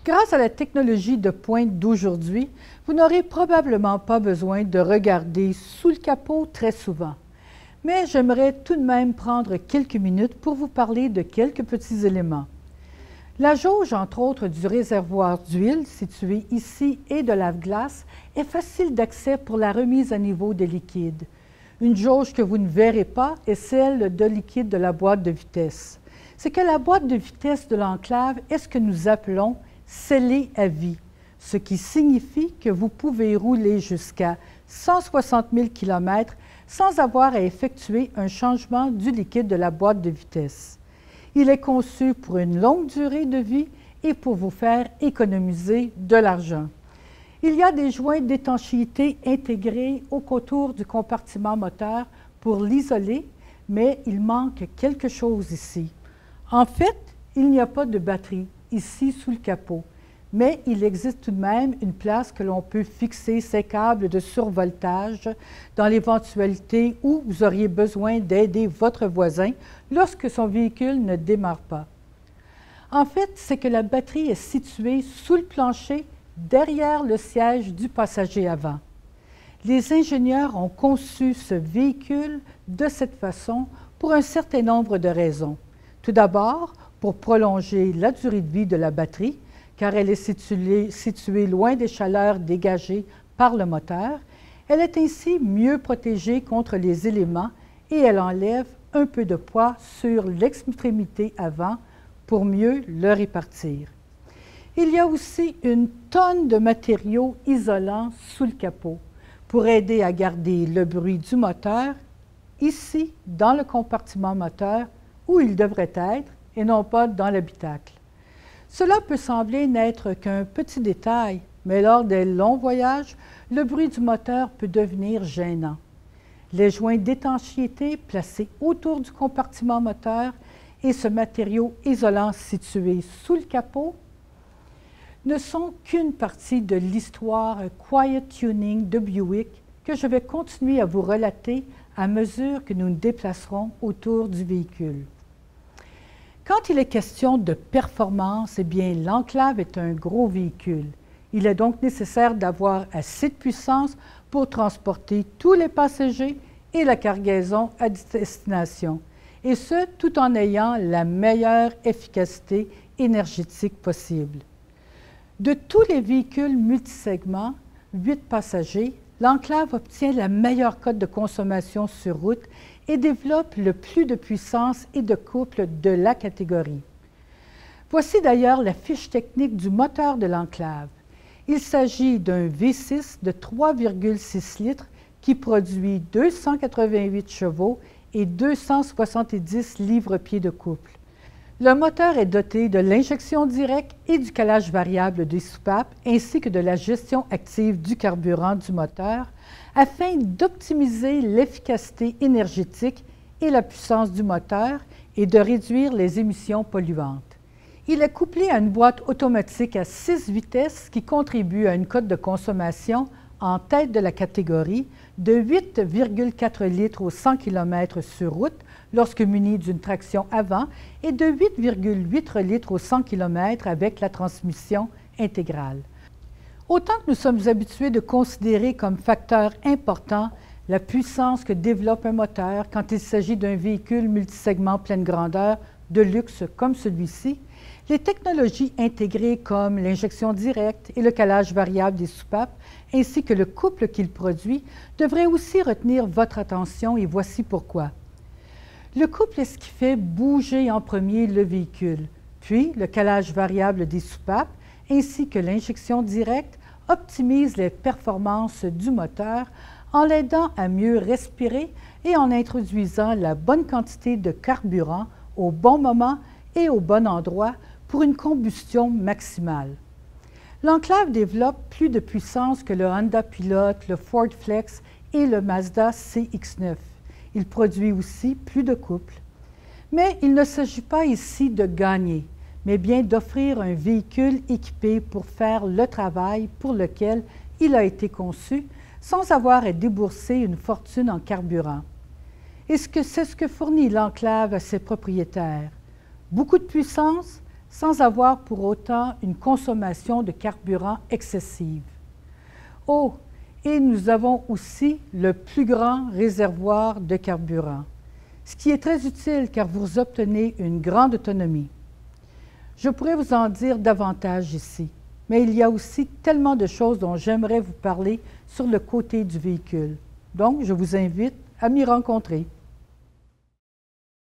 Grâce à la technologie de pointe d'aujourd'hui, vous n'aurez probablement pas besoin de regarder sous le capot très souvent. Mais j'aimerais tout de même prendre quelques minutes pour vous parler de quelques petits éléments. La jauge, entre autres, du réservoir d'huile situé ici et de lave-glace est facile d'accès pour la remise à niveau des liquides. Une jauge que vous ne verrez pas est celle de liquide de la boîte de vitesse. C'est que la boîte de vitesse de l'enclave est ce que nous appelons scellée à vie, ce qui signifie que vous pouvez rouler jusqu'à 160 000 km sans avoir à effectuer un changement du liquide de la boîte de vitesse. Il est conçu pour une longue durée de vie et pour vous faire économiser de l'argent. Il y a des joints d'étanchéité intégrés au contour du compartiment moteur pour l'isoler, mais il manque quelque chose ici. En fait, il n'y a pas de batterie ici sous le capot, mais il existe tout de même une place que l'on peut fixer ces câbles de survoltage dans l'éventualité où vous auriez besoin d'aider votre voisin lorsque son véhicule ne démarre pas. En fait, c'est que la batterie est située sous le plancher derrière le siège du passager avant. Les ingénieurs ont conçu ce véhicule de cette façon pour un certain nombre de raisons. Tout d'abord, pour prolonger la durée de vie de la batterie, car elle est située loin des chaleurs dégagées par le moteur. Elle est ainsi mieux protégée contre les éléments et elle enlève un peu de poids sur l'extrémité avant pour mieux le répartir. Il y a aussi une tonne de matériaux isolants sous le capot pour aider à garder le bruit du moteur ici, dans le compartiment moteur, où il devrait être, et non pas dans l'habitacle. Cela peut sembler n'être qu'un petit détail, mais lors des longs voyages, le bruit du moteur peut devenir gênant. Les joints d'étanchéité placés autour du compartiment moteur et ce matériau isolant situé sous le capot ne sont qu'une partie de l'histoire Quiet Tuning de Buick que je vais continuer à vous relater à mesure que nous nous déplacerons autour du véhicule. Quand il est question de performance, eh bien, l'Enclave est un gros véhicule. Il est donc nécessaire d'avoir assez de puissance pour transporter tous les passagers et la cargaison à destination, et ce, tout en ayant la meilleure efficacité énergétique possible. De tous les véhicules multisegments, 8 passagers, l'Enclave obtient la meilleure cote de consommation sur route et développe le plus de puissance et de couple de la catégorie. Voici d'ailleurs la fiche technique du moteur de l'Enclave. Il s'agit d'un V6 de 3,6 litres qui produit 288 chevaux et 270 livres-pieds de couple. Le moteur est doté de l'injection directe et du calage variable des soupapes ainsi que de la gestion active du carburant du moteur afin d'optimiser l'efficacité énergétique et la puissance du moteur et de réduire les émissions polluantes. Il est couplé à une boîte automatique à 6 vitesses qui contribue à une cote de consommation en tête de la catégorie de 8,4 litres au 100 km sur route lorsque muni d'une traction avant et de 8,8 litres au 100 km avec la transmission intégrale. Autant que nous sommes habitués de considérer comme facteur important la puissance que développe un moteur quand il s'agit d'un véhicule multisegment pleine grandeur de luxe comme celui-ci, les technologies intégrées comme l'injection directe et le calage variable des soupapes, ainsi que le couple qu'il produit, devraient aussi retenir votre attention et voici pourquoi. Le couple est ce qui fait bouger en premier le véhicule, puis le calage variable des soupapes, ainsi que l'injection directe, optimise les performances du moteur en l'aidant à mieux respirer et en introduisant la bonne quantité de carburant au bon moment et au bon endroit pour une combustion maximale. L'Enclave développe plus de puissance que le Honda Pilot, le Ford Flex et le Mazda CX-9. Il produit aussi plus de couple. Mais il ne s'agit pas ici de gagner, mais bien d'offrir un véhicule équipé pour faire le travail pour lequel il a été conçu, sans avoir à débourser une fortune en carburant. Et c'est ce que fournit l'Enclave à ses propriétaires. Beaucoup de puissance, sans avoir pour autant une consommation de carburant excessive. Oh, et nous avons aussi le plus grand réservoir de carburant, ce qui est très utile car vous obtenez une grande autonomie. Je pourrais vous en dire davantage ici, mais il y a aussi tellement de choses dont j'aimerais vous parler sur le côté du véhicule. Donc, je vous invite à m'y rencontrer.